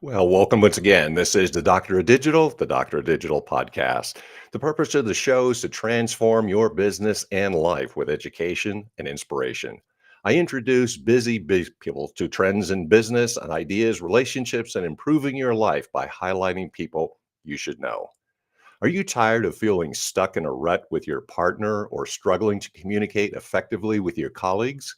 Well, welcome once again. This is the Doctor of Digital podcast. The purpose of the show is to transform your business and life with education and inspiration. I introduce busy people to trends in business and ideas, relationships, and improving your life by highlighting people you should know. Are you tired of feeling stuck in a rut with your partner or struggling to communicate effectively with your colleagues?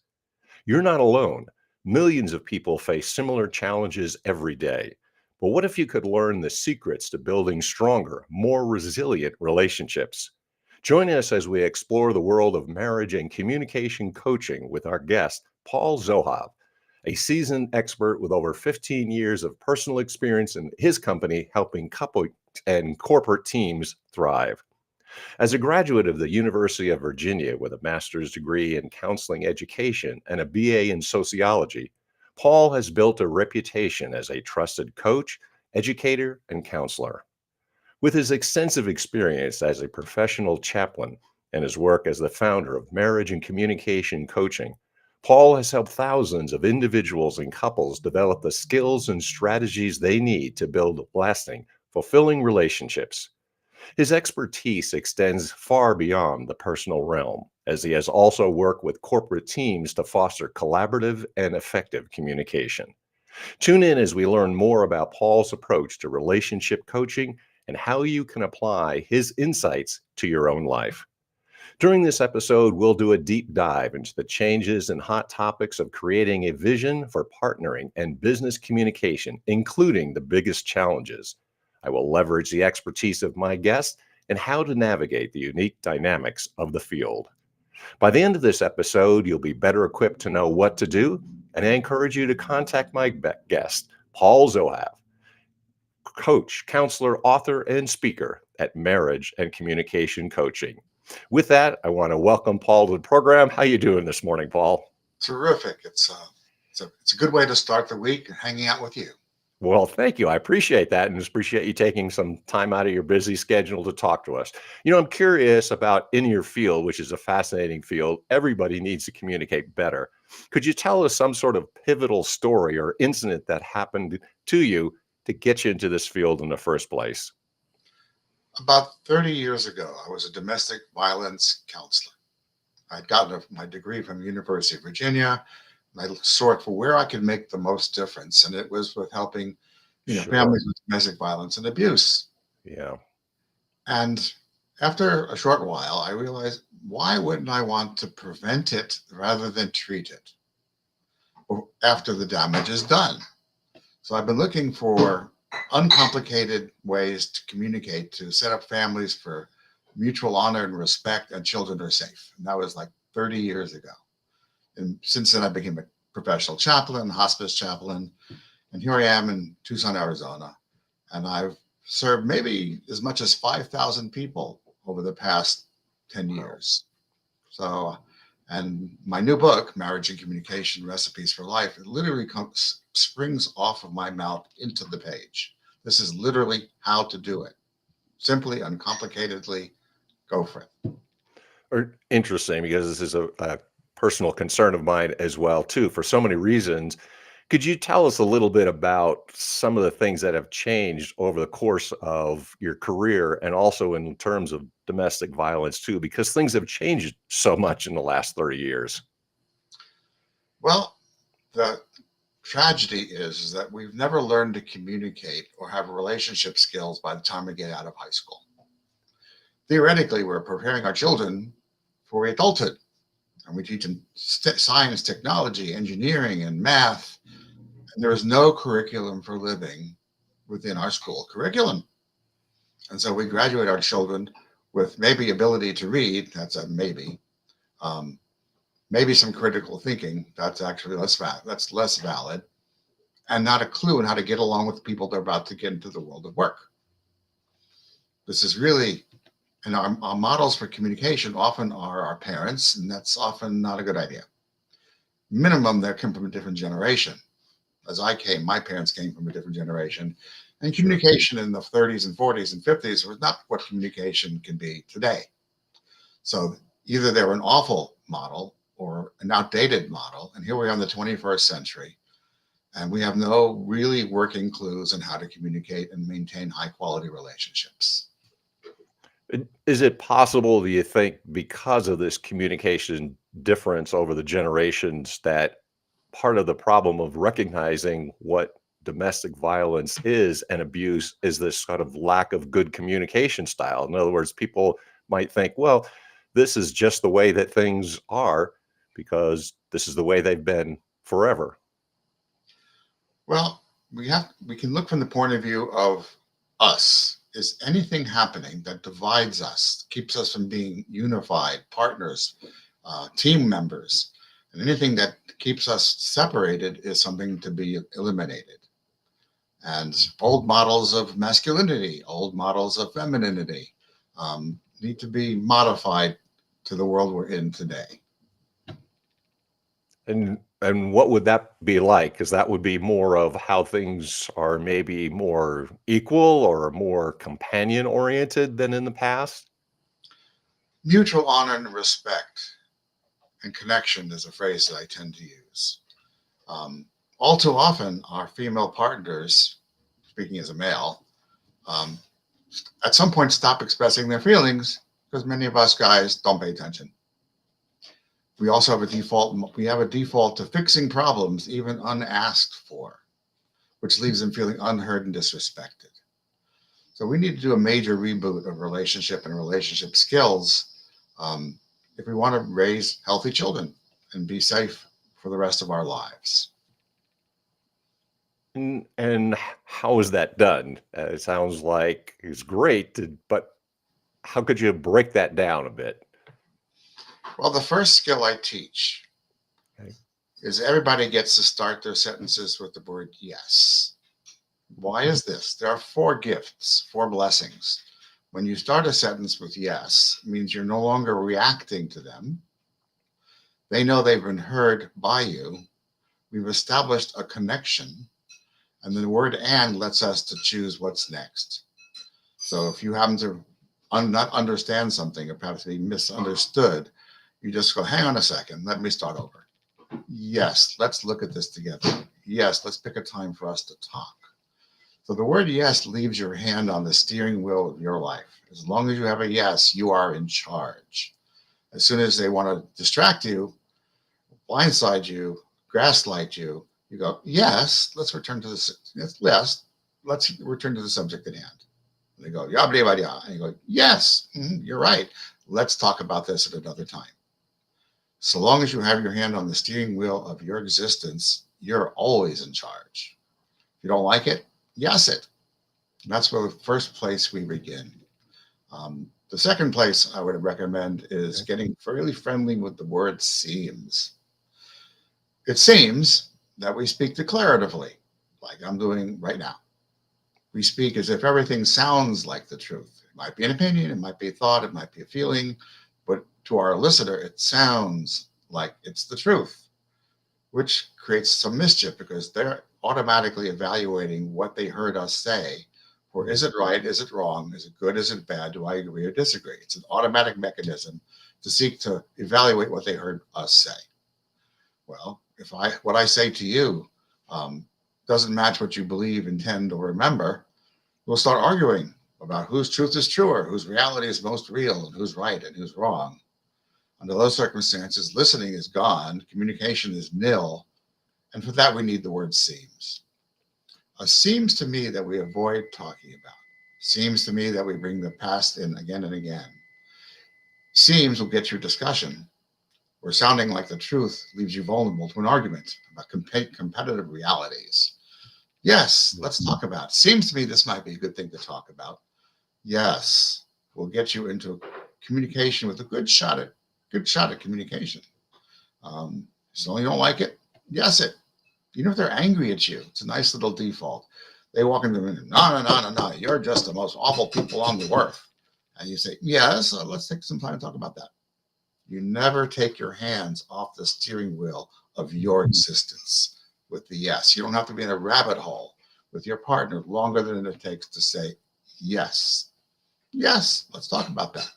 You're not alone. Millions of people face similar challenges every day. But what if you could learn the secrets to building stronger, more resilient relationships? Join us as we explore the world of marriage and communication coaching with our guest, Paul Zohav, a seasoned expert with over 15 years of personal experience in his company helping couple and corporate teams thrive. As a graduate of the University of Virginia with a master's degree in counseling education and a BA in sociology, Paul has built a reputation as a trusted coach, educator, and counselor. With his extensive experience as a professional chaplain and his work as the founder of marriage and communication coaching, Paul has helped thousands of individuals and couples develop the skills and strategies they need to build lasting, fulfilling relationships. His expertise extends far beyond the personal realm, as he has also worked with corporate teams to foster collaborative and effective communication. Tune in as we learn more about Paul's approach to relationship coaching and how you can apply his insights to your own life. During this episode, we'll do a deep dive into the changes and hot topics of creating a vision for partnering and business communication, including the biggest challenges. I will leverage the expertise of my guest and how to navigate the unique dynamics of the field. By the end of this episode, you'll be better equipped to know what to do, and I encourage you to contact my guest, Paul Zohav, coach, counselor, author, and speaker at Marriage and Communication Coaching. With that, I want to welcome Paul to the program. How you doing this morning, Paul? Terrific. It's a good way to start the week, hanging out with you. Well, thank you. I appreciate that and just appreciate you taking some time out of your busy schedule to talk to us. I'm curious about in your field, which is a fascinating field. Everybody needs to communicate better. Could you tell us some sort of pivotal story or incident that happened to you to get you into this field in the first place? About 30 years ago, I was a domestic violence counselor. I'd gotten my degree from the University of Virginia. And I sought for where I could make the most difference, and it was with helping, Sure. families with domestic violence and abuse. Yeah. And after a short while, I realized, why wouldn't I want to prevent it rather than treat it after the damage is done? So I've been looking for uncomplicated ways to communicate, to set up families for mutual honor and respect, and children are safe. And that was like 30 years ago. And since then, I became a professional chaplain, hospice chaplain. And here I am in Tucson, Arizona. And I've served maybe as much as 5,000 people over the past 10 years. So, and my new book, Marriage and Communication Recipes for Life, it literally springs off of my mouth into the page. This is literally how to do it. Simply, uncomplicatedly, go for it. Or interesting, because this is a personal concern of mine as well, too, for so many reasons. Could you tell us a little bit about some of the things that have changed over the course of your career and also in terms of domestic violence too? Because things have changed so much in the last 30 years. Well, the tragedy is that we've never learned to communicate or have relationship skills by the time we get out of high school. Theoretically, we're preparing our children for adulthood, and we teach them science, technology, engineering, and math. And there is no curriculum for living within our school curriculum. And so we graduate our children with maybe ability to read, that's a maybe, um, maybe some critical thinking, that's actually that's less valid, and not a clue on how to get along with people they're about to get into the world of work. This is really, and our models for communication often are our parents, and that's often not a good idea. Minimum, they come from a different generation. As my parents came from a different generation, and Sure. communication in the 30s and 40s and 50s was not what communication can be today. So either they were an awful model or an outdated model, and here we are in the 21st century. And we have no really working clues on how to communicate and maintain high quality relationships. Is it possible, do you think, because of this communication difference over the generations, that part of the problem of recognizing what domestic violence is and abuse is this kind of lack of good communication style? In other words, people might think, well, this is just the way that things are because this is the way they've been forever. Well, we can look from the point of view of us. Is anything happening that divides us, keeps us from being unified partners, team members, and anything that keeps us separated is something to be eliminated. And old models of masculinity, old models of femininity need to be modified to the world we're in today. And what would that be like? Because that would be more of how things are maybe more equal or more companion oriented than in the past? Mutual honor and respect and connection is a phrase that I tend to use. Um, all too often, our female partners, speaking as a male, um, at some point stop expressing their feelings because many of us guys don't pay attention. We also have a default. We have a default to fixing problems even unasked for, which leaves them feeling unheard and disrespected. So we need to do a major reboot of relationship and relationship skills um, if we want to raise healthy children and be safe for the rest of our lives. And how is that done? It sounds like it's great, but how could you break that down a bit? Well, the first skill I teach Okay. is everybody gets to start their sentences with the word yes. Why is this? There are four gifts, four blessings. When you start a sentence with yes, it means you're no longer reacting to them. They know they've been heard by you. We've established a connection, and the word and lets us to choose what's next. So if you happen to not understand something or perhaps be misunderstood, you just go, hang on a second, let me start over. Yes, let's look at this together. Yes, let's pick a time for us to talk. So the word yes leaves your hand on the steering wheel of your life. As long as you have a yes, you are in charge. As soon as they want to distract you, blindside you, gaslight you, you go, yes, let's return to the let's return to the subject at hand. And they go, yeah, blah, blah, blah. And you go, yes, you're right. Let's talk about this at another time. So long as you have your hand on the steering wheel of your existence, you're always in charge. If you don't like it, yes it. And that's where the first place we begin. The second place I would recommend is getting fairly friendly with the word seems. It seems that we speak declaratively, like I'm doing right now. We speak as if everything sounds like the truth. It might be an opinion, it might be a thought, it might be a feeling, but to our listener, it sounds like it's the truth, which creates some mischief because they're automatically evaluating what they heard us say. Or is it right? Is it wrong? Is it good? Is it bad? Do I agree or disagree? It's an automatic mechanism to seek to evaluate what they heard us say. Well, if what I say to you doesn't match what you believe, intend, or remember, we'll start arguing about whose truth is truer, whose reality is most real, and who's right and who's wrong. Under those circumstances, listening is gone, communication is nil, and for that we need the word seems. Seems to me that we avoid talking about. Seems to me that we bring the past in again and again. Seems will get you discussion, where sounding like the truth leaves you vulnerable to an argument about competitive realities. Yes, let's talk about it. Seems to me this might be a good thing to talk about. Yes, will get you into communication with a good shot at communication. So you don't like it, yes it. Even if they're angry at you, it's a nice little default. They walk into the room, no, no, no, no, no, you're just the most awful people on the earth. And you say, yes, let's take some time to talk about that. You never take your hands off the steering wheel of your existence with the yes. You don't have to be in a rabbit hole with your partner longer than it takes to say yes. Yes, let's talk about that.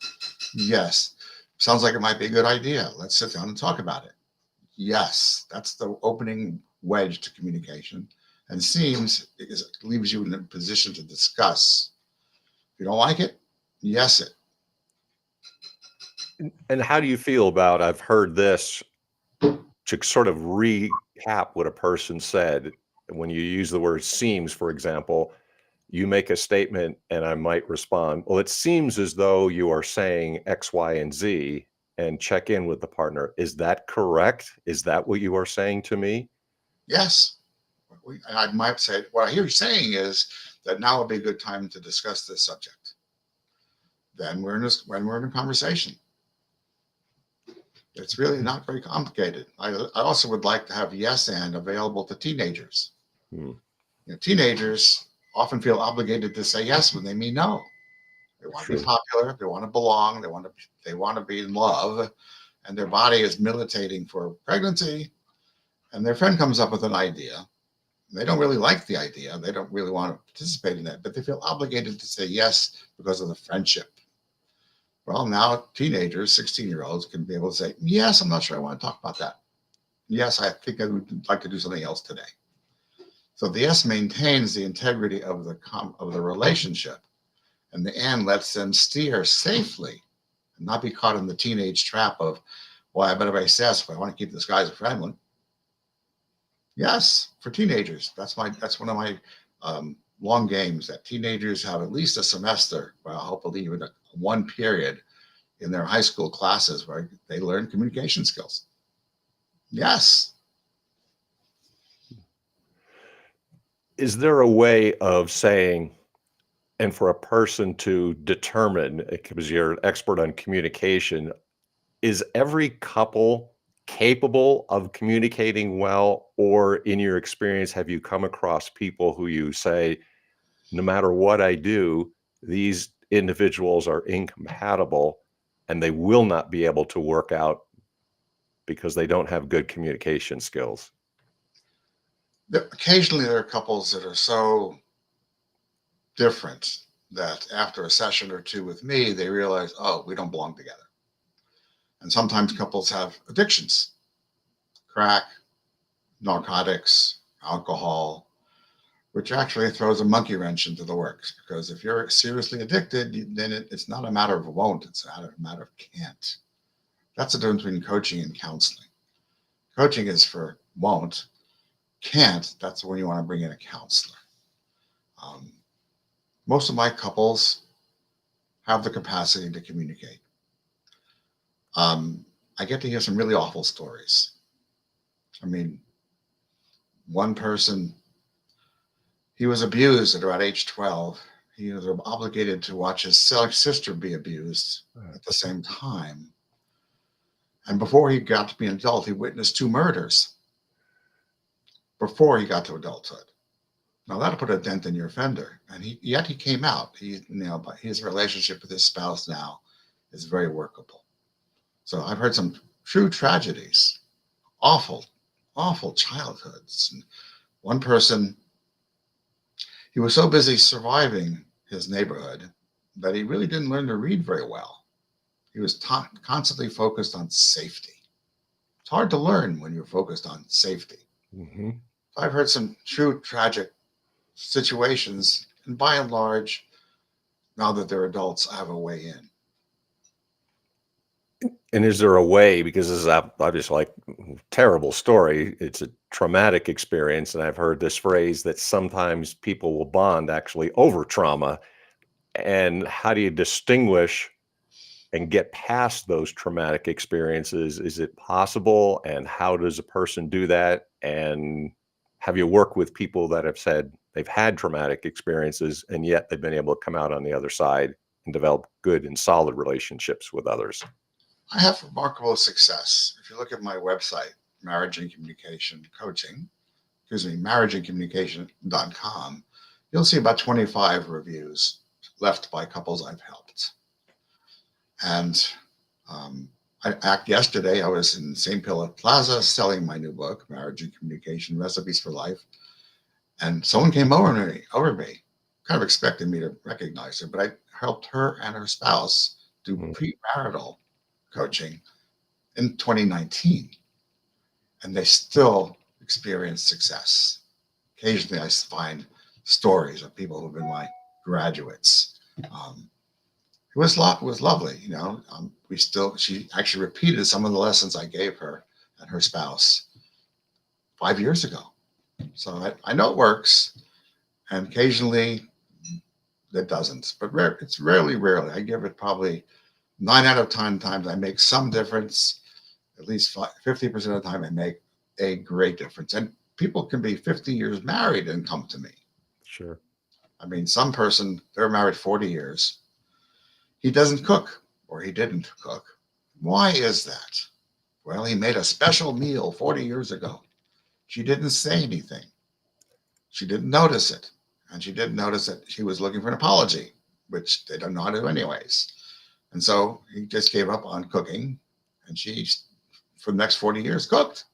Yes, sounds like it might be a good idea. Let's sit down and talk about it. Yes, that's the opening wedge to communication. And seems leaves you in a position to discuss. If you don't like it, yes it. And how do you feel about I've heard this to sort of recap what a person said, when you use the word seems, for example, you make a statement and I might respond, well, it seems as though you are saying X, Y, and Z, and check in with the partner. Is that correct? Is that what you are saying to me? Yes. I might say, what I hear you saying is that now would be a good time to discuss this subject. Then when we're in a conversation. It's really not very complicated. I also would like to have yes and available to teenagers. Hmm. Teenagers often feel obligated to say yes when they mean no. They want to be True. popular. They want to belong. They want to be in love, and their body is militating for pregnancy. And their friend comes up with an idea. They don't really like the idea. They don't really want to participate in it, but they feel obligated to say yes because of the friendship. Well, now teenagers, 16-year-olds, can be able to say, yes, I'm not sure I want to talk about that. Yes, I think I would like to do something else today. So the yes maintains the integrity of the relationship, and the and lets them steer safely and not be caught in the teenage trap of, well, I better say yes if I want to keep this guy as a friend. Yes, for teenagers. That's one of my long games, that teenagers have at least a semester, well, hopefully even one period in their high school classes where they learn communication skills. Yes. Is there a way of saying, and for a person to determine, because you're an expert on communication, is every couple capable of communicating well? Or in your experience, have you come across people who you say, no matter what I do, these individuals are incompatible and they will not be able to work out because they don't have good communication skills? Occasionally there are couples that are so different that after a session or two with me, they realize, oh, we don't belong together. And sometimes couples have addictions, crack, narcotics, alcohol, which actually throws a monkey wrench into the works. Because if you're seriously addicted, then it's not a matter of won't, it's a matter of can't. That's the difference between coaching and counseling. Coaching is for won't. Can't, that's when you want to bring in a counselor. Um, most of my couples have the capacity to communicate. I get to hear some really awful stories. I mean, one person, he was abused at about age 12. He was obligated to watch his sister be abused at the same time. And before he got to be an adult, he witnessed 2 murders before he got to adulthood. Now that'll put a dent in your fender. And yet he came out. But his relationship with his spouse now is very workable. So I've heard some true tragedies, awful, awful childhoods. And one person, he was so busy surviving his neighborhood that he really didn't learn to read very well. He was constantly focused on safety. It's hard to learn when you're focused on safety. Mm-hmm. I've heard some true tragic situations, and by and large, now that they're adults, I have a way in. And is there a way, because this is obviously like terrible story, it's a traumatic experience, and I've heard this phrase that sometimes people will bond actually over trauma. And how do you distinguish and get past those traumatic experiences? Is it possible? And how does a person do that? And have you worked with people that have said they've had traumatic experiences and yet they've been able to come out on the other side and develop good and solid relationships with others? I have remarkable success. If you look at my website, Marriage and Communication Coaching, marriageandcommunication.com, you'll see about 25 reviews left by couples I've helped. And yesterday, I was in St. Philip Plaza selling my new book, Marriage and Communication Recipes for Life. And someone came over me, kind of expecting me to recognize her, but I helped her and her spouse do premarital coaching in 2019. And they still experienced success. Occasionally, I find stories of people who've been my graduates. Um, it was lovely, you know. She actually repeated some of the lessons I gave her and her spouse 5 years ago. So I know it works, and occasionally it doesn't, but it's rarely. I give it probably 9 out of 10 times I make some difference. At least 50% of the time I make a great difference. And people can be 50 years married and come to me. Sure. I mean, some person, they're married 40 years. He doesn't cook or he didn't cook. Why is that? Well, he made a special meal 40 years ago. She didn't say anything. She didn't notice it. And she didn't notice that she was looking for an apology, which they don't know how to do anyways. And so he just gave up on cooking. And she, for the next 40 years, cooked.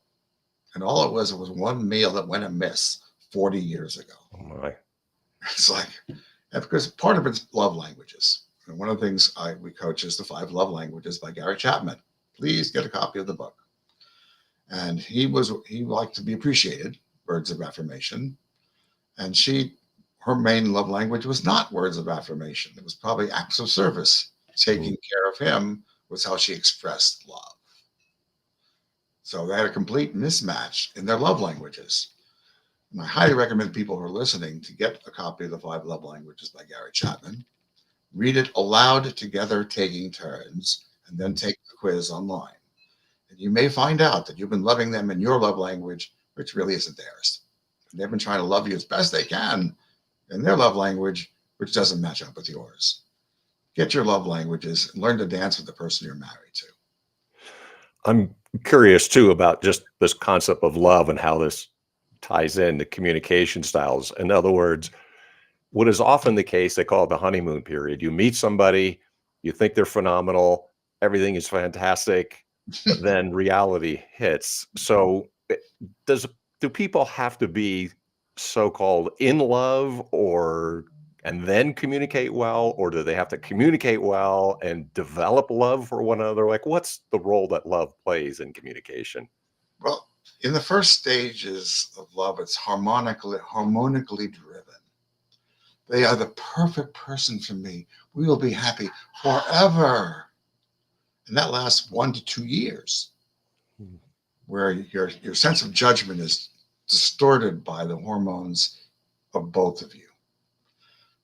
And all it was one meal that went amiss 40 years ago. Oh my. It's like, because part of it's love languages. And one of the things we coach is the 5 Love Languages by Gary Chapman. Please get a copy of the book. And he liked to be appreciated, words of affirmation. And her main love language was not words of affirmation. It was probably acts of service. Taking care of him was how she expressed love. So they had a complete mismatch in their love languages. And I highly recommend people who are listening to get a copy of the 5 Love Languages by Gary Chapman. Read it aloud together, taking turns, and then take the quiz online. And you may find out that you've been loving them in your love language, which really isn't theirs. And they've been trying to love you as best they can in their love language, which doesn't match up with yours. Get your love languages and learn to dance with the person you're married to. I'm curious too about just this concept of love and how this ties into communication styles. In other words, what is often the case, they call it the honeymoon period. You meet somebody, you think they're phenomenal, everything is fantastic, but then reality hits. So, does do people have to be so-called in love or and then communicate well, or do they have to communicate well and develop love for one another? Like, what's the role that love plays in communication? Well, in the first stages of love, it's harmonically driven. They are the perfect person for me. We will be happy forever. And that lasts 1 to 2 years, Hmm. where your sense of judgment is distorted by the hormones of both of you,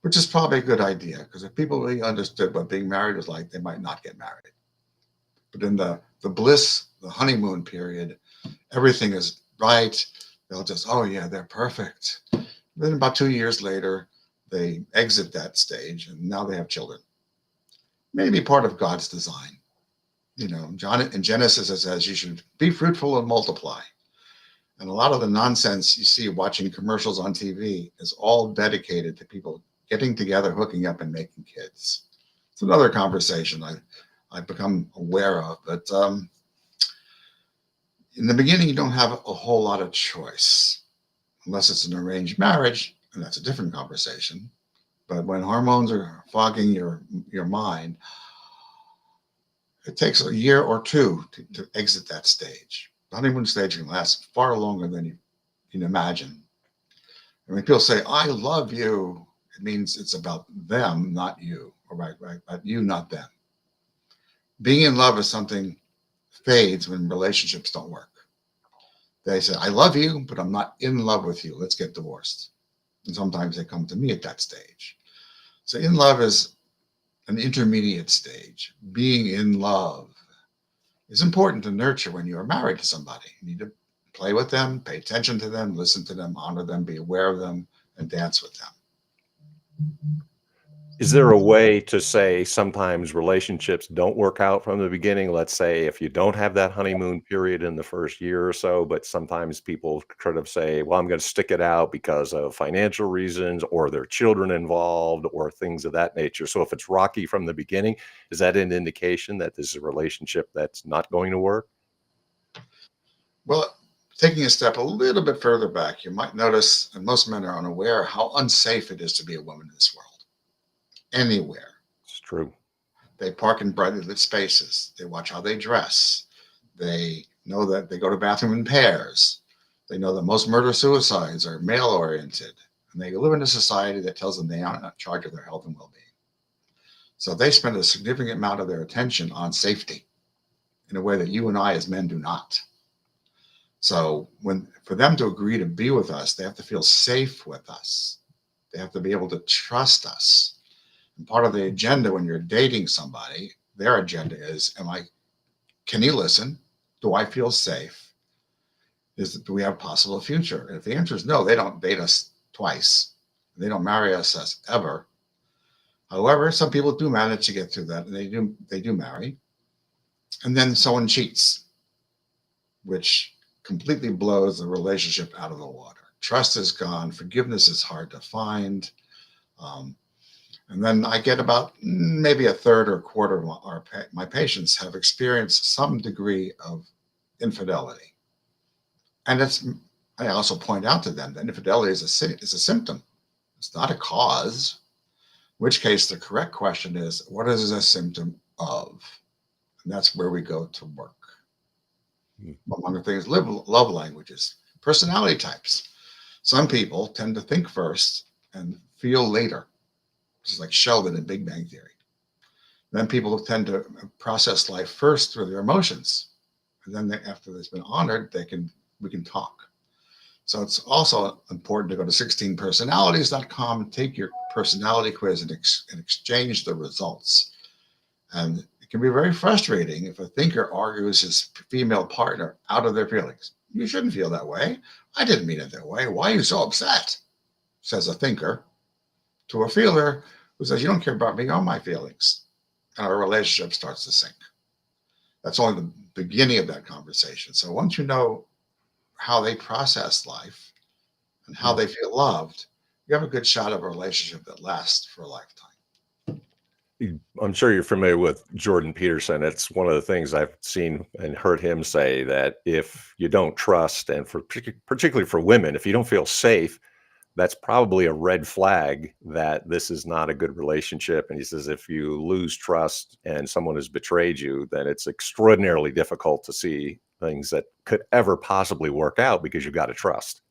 which is probably a good idea because if people really understood what being married was like, they might not get married. But in the bliss, the honeymoon period, everything is right. They'll just, oh yeah, they're perfect. Then about 2 years later, they exit that stage and now they have children. Maybe part of God's design. You know, John in Genesis it says you should be fruitful and multiply. And a lot of the nonsense you see watching commercials on TV is all dedicated to people getting together, hooking up, and making kids. It's another conversation I've become aware of. But in the beginning, you don't have a whole lot of choice unless it's an arranged marriage, and that's a different conversation. But when hormones are fogging your mind, it takes a year or two to exit that stage. The honeymoon stage can last far longer than you can imagine. And when people say, I love you, it means it's about them, not you, or right, about you, not them. Being in love is something fades when relationships don't work. They say, I love you, but I'm not in love with you. Let's get divorced. And sometimes they come to me at that stage. So in love is an intermediate stage. Being in love is important to nurture when you are married to somebody. You need to play with them, pay attention to them, listen to them, honor them, be aware of them, and dance with them. Is there a way to say sometimes relationships don't work out from the beginning? Let's say if you don't have that honeymoon period in the first year or so, but sometimes people sort of say, well, I'm going to stick it out because of financial reasons or there are children involved or things of that nature. So if it's rocky from the beginning, is that an indication that this is a relationship that's not going to work? Well, taking a step a little bit further back, you might notice, and most men are unaware, how unsafe it is to be a woman in this world. Anywhere. It's true. They park in brightly lit spaces. They watch how they dress. They know that they go to the bathroom in pairs. They know that most murder-suicides are male-oriented, and they live in a society that tells them they aren't in charge of their health and well-being. So they spend a significant amount of their attention on safety in a way that you and I as men do not. So for them to agree to be with us, they have to feel safe with us. They have to be able to trust us. And part of the agenda when you're dating somebody, their agenda is, can you listen? Do I feel safe? Do we have a possible future? And if the answer is no, they don't date us twice. They don't marry us ever. However, some people do manage to get through that, and they do marry. And then someone cheats, which completely blows the relationship out of the water. Trust is gone. Forgiveness is hard to find. And then I get about maybe a third or a quarter of my patients have experienced some degree of infidelity. And I also point out to them that infidelity is a symptom. It's not a cause, in which case the correct question is, what is a symptom of? And that's where we go to work. Among the things, love languages, personality types. Some people tend to think first and feel later. This is like Sheldon in Big Bang Theory. Then people tend to process life first through their emotions. And then after it's been honored, we can talk. So it's also important to go to 16personalities.com, take your personality quiz and exchange the results. And it can be very frustrating if a thinker argues his female partner out of their feelings. You shouldn't feel that way. I didn't mean it that way. Why are you so upset? Says a thinker to a feeler who says, you don't care about me or my feelings. And our relationship starts to sink. That's only the beginning of that conversation. So once you know how they process life and how they feel loved, you have a good shot of a relationship that lasts for a lifetime. I'm sure you're familiar with Jordan Peterson. It's one of the things I've seen and heard him say, that if you don't trust, and particularly for women, if you don't feel safe, that's probably a red flag that this is not a good relationship. And he says, if you lose trust and someone has betrayed you, then it's extraordinarily difficult to see things that could ever possibly work out, because you've got to trust.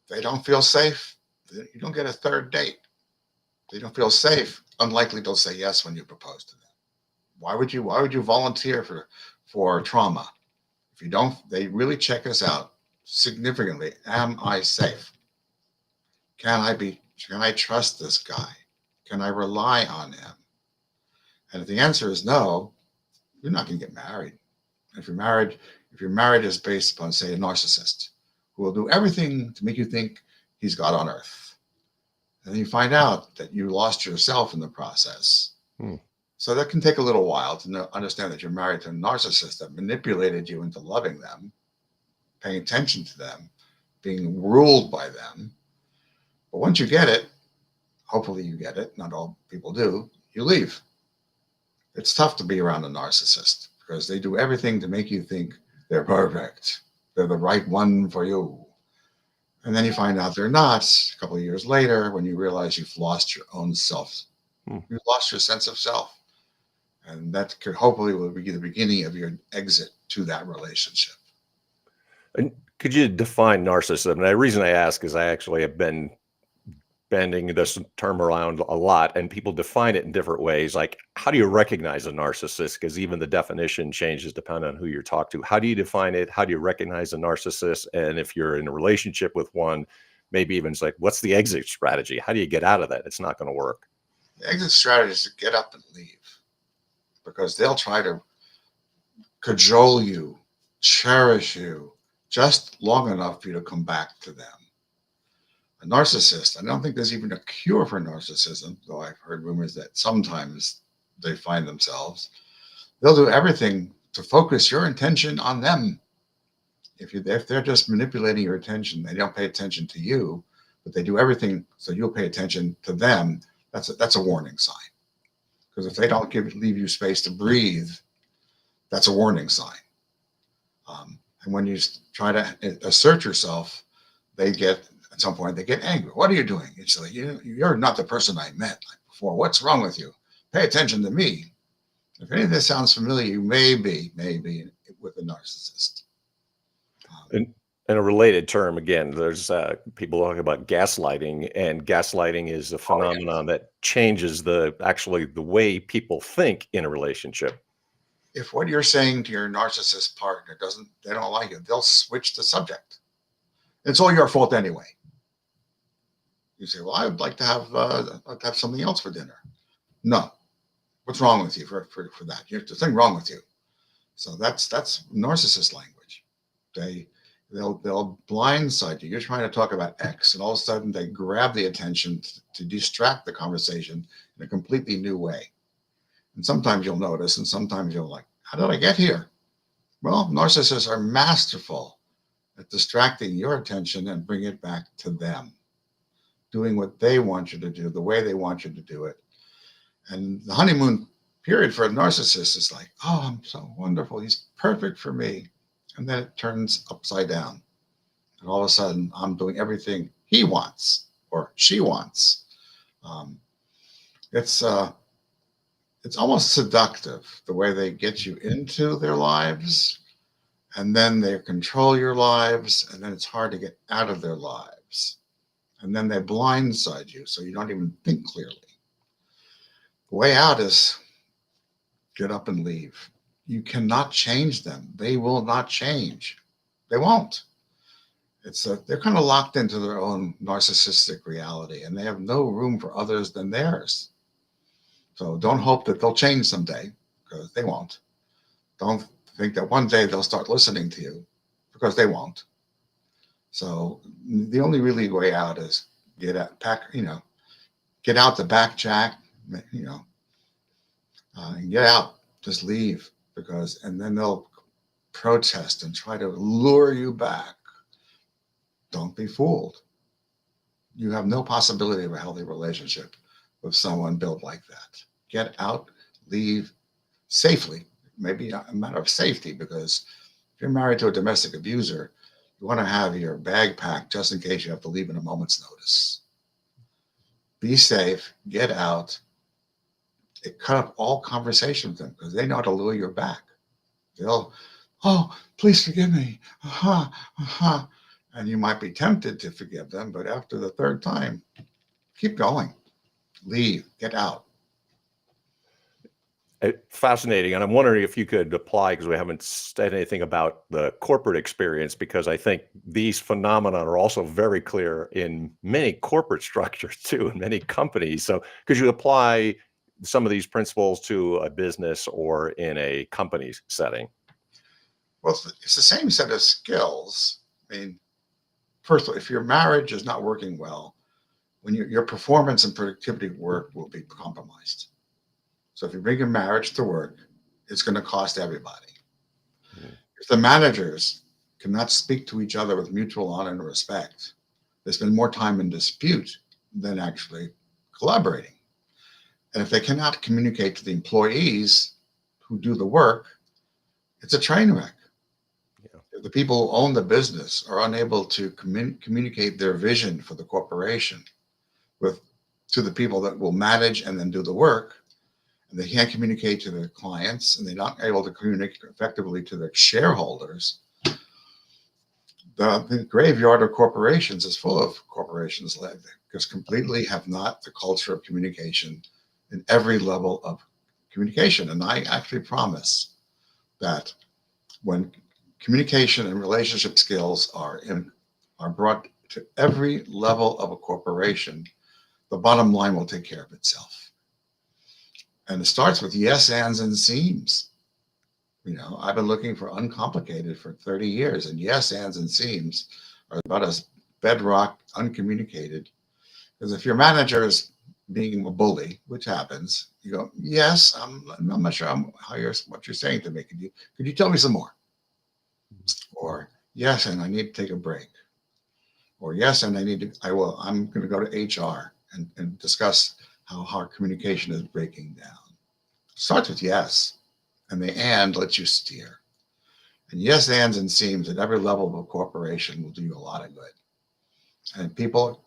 If they don't feel safe, you don't get a third date. If they don't feel safe, unlikely they'll say yes when you propose to them. Why would you volunteer for trauma? If you don't, they really check us out significantly. Am I safe? Can I trust this guy? Can I rely on him? And if the answer is no, you're not going to get married. If your marriage is based upon, say, a narcissist who will do everything to make you think he's God on earth, and then you find out that you lost yourself in the process. So that can take a little while to understand that you're married to a narcissist that manipulated you into loving them, paying attention to them, being ruled by them. But once you get it, hopefully you get it, not all people do, you leave. It's tough to be around a narcissist because they do everything to make you think they're perfect. They're the right one for you. And then you find out they're not a couple of years later when you realize you've lost your own self. You've lost your sense of self. And that hopefully will be the beginning of your exit to that relationship. And could you define narcissism? And the reason I ask is I actually have been bending this term around a lot, and people define it in different ways. Like, how do you recognize a narcissist? Because even the definition changes depending on who you're talking to. How do you define it? How do you recognize a narcissist? And if you're in a relationship with one, maybe even it's like, what's the exit strategy? How do you get out of that? It's not going to work. The exit strategy is to get up and leave, because they'll try to cajole you, cherish you just long enough for you to come back to them. A narcissist, I don't think there's even a cure for narcissism, though I've heard rumors that sometimes they find themselves. They'll do everything to focus your attention on them. If they're just manipulating your attention, they don't pay attention to you, but they do everything so you'll pay attention to them. That's a warning sign. Because if they don't leave you space to breathe, that's a warning sign. And when you try to assert yourself, at some point they get angry. What are you doing? It's like, you're not the person I met before. What's wrong with you? Pay attention to me. If any of this sounds familiar, you may be with a narcissist. And And a related term, again, there's people talking about gaslighting, and gaslighting is a Oh, yeah. phenomenon that changes actually the way people think in a relationship. If what you're saying to your narcissist partner doesn't, they don't like it, they'll switch the subject. It's all your fault anyway. You say, well, I would like to have something else for dinner. No. What's wrong with you for that? There's nothing wrong with you. So that's narcissist language. They they'll blindside you. You're trying to talk about X, and all of a sudden they grab the attention to distract the conversation in a completely new way. And sometimes you'll notice, and sometimes you'll like, how did I get here? Well, narcissists are masterful at distracting your attention and bring it back to them, doing what they want you to do, the way they want you to do it. And the honeymoon period for a narcissist is like, oh, I'm so wonderful. He's perfect for me. And then it turns upside down. And all of a sudden, I'm doing everything he wants or she wants. Um, it's it's almost seductive the way they get you into their lives, and then they control your lives, and then it's hard to get out of their lives. And then they blindside you so you don't even think clearly. The way out is get up and leave. You cannot change them. They will not change. They won't. They're kind of locked into their own narcissistic reality, and they have no room for others than theirs. So don't hope that they'll change someday, because they won't. Don't think that one day they'll start listening to you, because they won't. So the only really way out is get out the back jack, you know, and get out. Just leave, and then they'll protest and try to lure you back. Don't be fooled. You have no possibility of a healthy relationship with someone built like that. Get out, leave safely. Maybe a matter of safety, because if you're married to a domestic abuser, you want to have your bag packed just in case you have to leave in a moment's notice. Be safe, get out. Cut up all conversation with them, because they know how to lure you back. They'll, oh, please forgive me. Aha, aha. And you might be tempted to forgive them, but after the third time, keep going. Leave, get out. Fascinating. And I'm wondering if you could apply, because we haven't said anything about the corporate experience, because I think these phenomena are also very clear in many corporate structures too, in many companies. So could you apply some of these principles to a business or in a company's setting? Well, it's the same set of skills. I mean, first of all, if your marriage is not working well, when your performance and productivity at work will be compromised. So if you bring your marriage to work, it's going to cost everybody. Mhm. If the managers cannot speak to each other with mutual honor and respect, they spend more time in dispute than actually collaborating. And if they cannot communicate to the employees who do the work, it's a train wreck. Yeah. If the people who own the business are unable to communicate their vision for the corporation with to the people that will manage and then do the work, and they can't communicate to their clients, and they're not able to communicate effectively to their shareholders, the graveyard of corporations is full of corporations that just completely have not the culture of communication in every level of communication. And I actually promise that when communication and relationship skills are brought to every level of a corporation, the bottom line will take care of itself. And it starts with yes, ands, and seems. I've been looking for uncomplicated for 30 years, and yes, ands, and seems are about as bedrock, uncommunicated. Because if your manager is being a bully, which happens, you go, yes, I'm not sure what you're saying to me. Could you tell me some more? Or yes, and I need to take a break. Or yes, and I'm going to go to HR and discuss how our communication is breaking down. Starts with yes, and the and lets you steer. And yes, ands, and seems at every level of a corporation will do you a lot of good. And people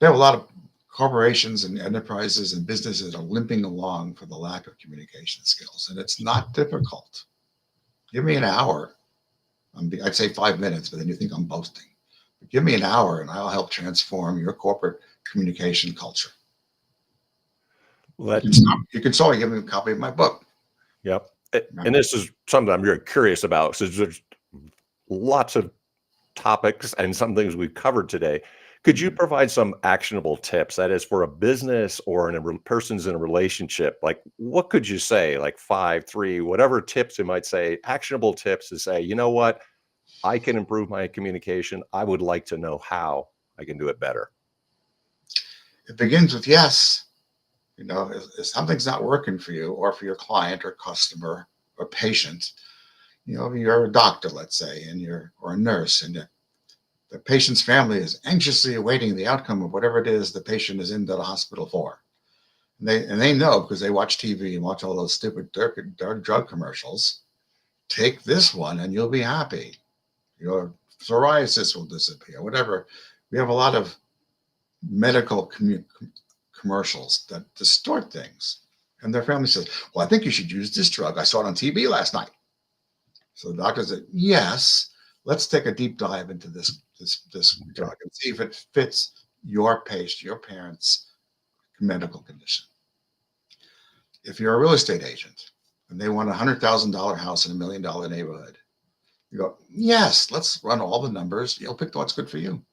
there are a lot of corporations and enterprises and businesses are limping along for the lack of communication skills. And it's not difficult. Give me an hour I'd say 5 minutes, but then you think I'm boasting. But give me an hour and I'll help transform your corporate communication culture. Let You can start give me a copy of my book. Yep. And this is something I'm very curious about, since there's lots of topics and some things we've covered today. Could you provide some actionable tips? That is for a business or in a person's in a relationship. Like, what could you say? Like five, three, whatever tips you might say, actionable tips to say, you know what, I can improve my communication. I would like to know how I can do it better. It begins with yes. If something's not working for you or for your client or customer or patient, you're a doctor, let's say, or a nurse, and the patient's family is anxiously awaiting the outcome of whatever it is the patient is into the hospital for. And they know because they watch TV and watch all those stupid dark drug commercials. Take this one and you'll be happy. Your psoriasis will disappear. Whatever. We have a lot of medical commercials that distort things. And their family says, "Well, I think you should use this drug. I saw it on TV last night." So the doctor said, "Yes, let's take a deep dive into this drug and see if it fits your patient, your parents' medical condition." If you're a real estate agent and they want $100,000 house in $1 million neighborhood, you go, "Yes, let's run all the numbers. You'll pick what's good for you."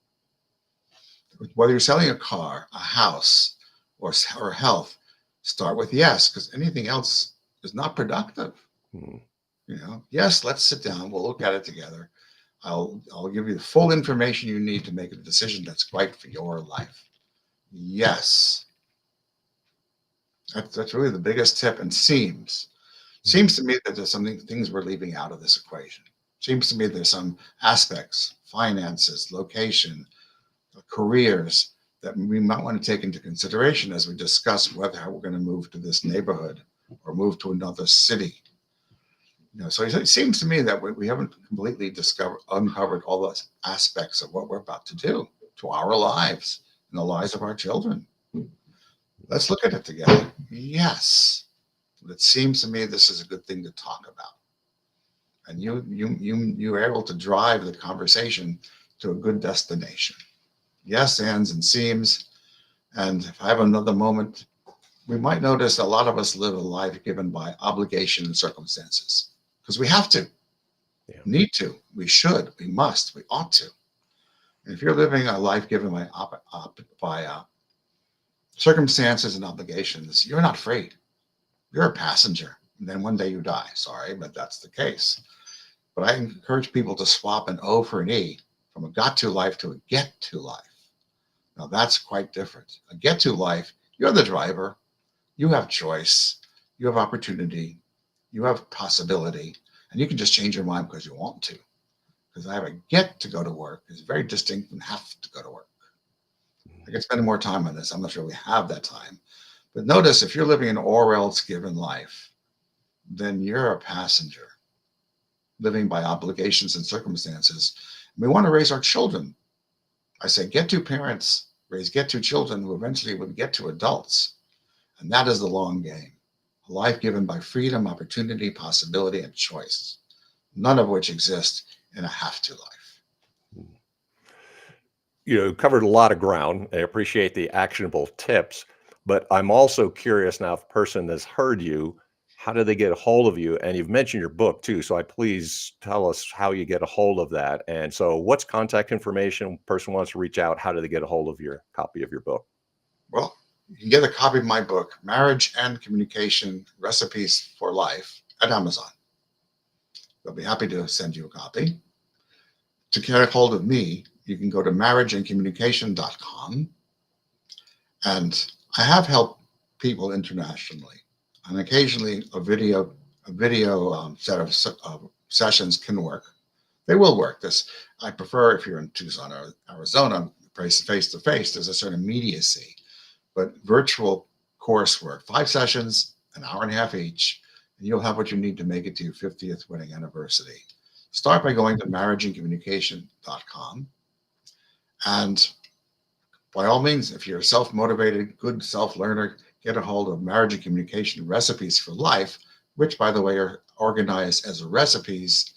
Whether you're selling a car, a house, or health, start with yes, because anything else is not productive. Hmm. Yes, let's sit down. We'll look at it together. I'll give you the full information you need to make a decision that's right for your life. Yes. That's really the biggest tip, and seems to me that there's things we're leaving out of this equation. Seems to me there's some aspects, finances, location, careers, that we might want to take into consideration as we discuss how we're going to move to this neighborhood or move to another city. So it seems to me that we haven't completely uncovered all those aspects of what we're about to do to our lives and the lives of our children. Let's look at it together. Yes. It seems to me this is a good thing to talk about. And you're able to drive the conversation to a good destination. Yes, ands, and seems. And if I have another moment, we might notice a lot of us live a life given by obligation and circumstances because we have to, need to, we should, we must, we ought to. And if you're living a life given by circumstances and obligations, you're not free. You're a passenger. And then one day you die. Sorry, but that's the case. But I encourage people to swap an O for an E from a got to life to a get to life. Now that's quite different. A get to life, you're the driver. You have choice. You have opportunity. You have possibility. And you can just change your mind because you want to. Because I have a get to go to work is very distinct from have to go to work. I could spend more time on this. I'm not sure we have that time. But notice if you're living an or else given life, then you're a passenger living by obligations and circumstances. We want to raise our children. I say get to parents, raise get to children who eventually would get to adults. And that is the long game. A life given by freedom, opportunity, possibility, and choice, none of which exist in a have to life. Covered a lot of ground. I appreciate the actionable tips, but I'm also curious now, if a person has heard you, how do they get a hold of you? And you've mentioned your book too. So please tell us how you get a hold of that. And so what's contact information? Person wants to reach out. How do they get a hold of your copy of your book? Well, you can get a copy of my book, Marriage and Communication Recipes for Life, at Amazon. They'll be happy to send you a copy. To get a hold of me, you can go to marriageandcommunication.com. And I have helped people internationally. And occasionally a video set of sessions can work. They will work. I prefer if you're in Tucson or Arizona, face to face, there's a certain immediacy. But virtual coursework, 5 sessions, an hour and a half each, and you'll have what you need to make it to your 50th wedding anniversary. Start by going to marriageandcommunication.com. And by all means, if you're a self-motivated, good self-learner, get a hold of Marriage and Communication Recipes for Life, which, by the way, are organized as recipes.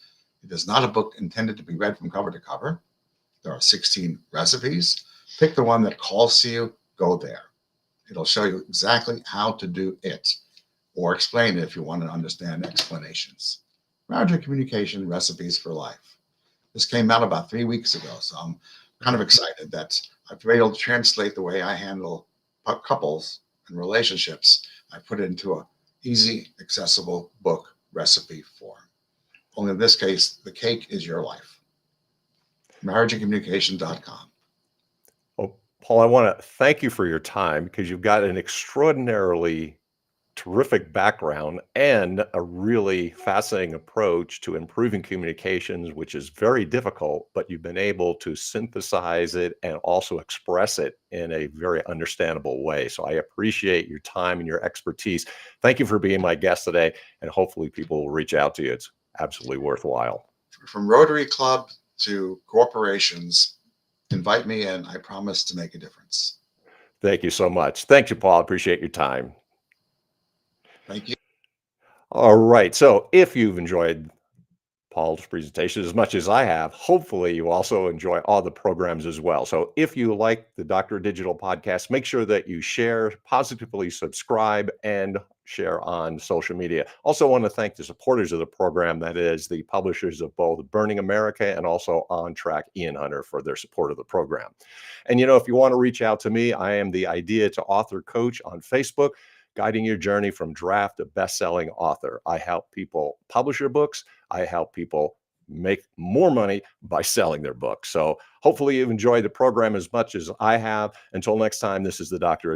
It is not a book intended to be read from cover to cover. There are 16 recipes. Pick the one that calls to you, go there. It'll show you exactly how to do it, or explain it if you want to understand explanations. Marriage and Communication Recipes for Life. This came out about 3 weeks ago, so I'm kind of excited that I've been able to translate the way I handle couples and relationships. I put it into a easy, accessible book recipe form. Only in this case, the cake is your life. Marriageandcommunication.com. Well, Paul, I want to thank you for your time because you've got an extraordinarily terrific background and a really fascinating approach to improving communications, which is very difficult, but you've been able to synthesize it and also express it in a very understandable way. So I appreciate your time and your expertise. Thank you for being my guest today, and hopefully people will reach out to you. It's absolutely worthwhile. From Rotary Club to corporations, invite me in. I promise to make a difference. Thank you so much. Thank you, Paul. Appreciate your time. Thank you. All right. So if you've enjoyed Paul's presentation as much as I have, hopefully you also enjoy all the programs as well. So if you like the Dr. Digital podcast, make sure that you share, positively subscribe, and share on social media. Also want to thank the supporters of the program, that is the publishers of both Burning America and also On Track Ian Hunter, for their support of the program. And if you want to reach out to me, I am the Idea to Author Coach on Facebook, guiding your journey from draft to best-selling author. I help people publish their books. I help people make more money by selling their books. So hopefully you've enjoyed the program as much as I have. Until next time, this is the Dr.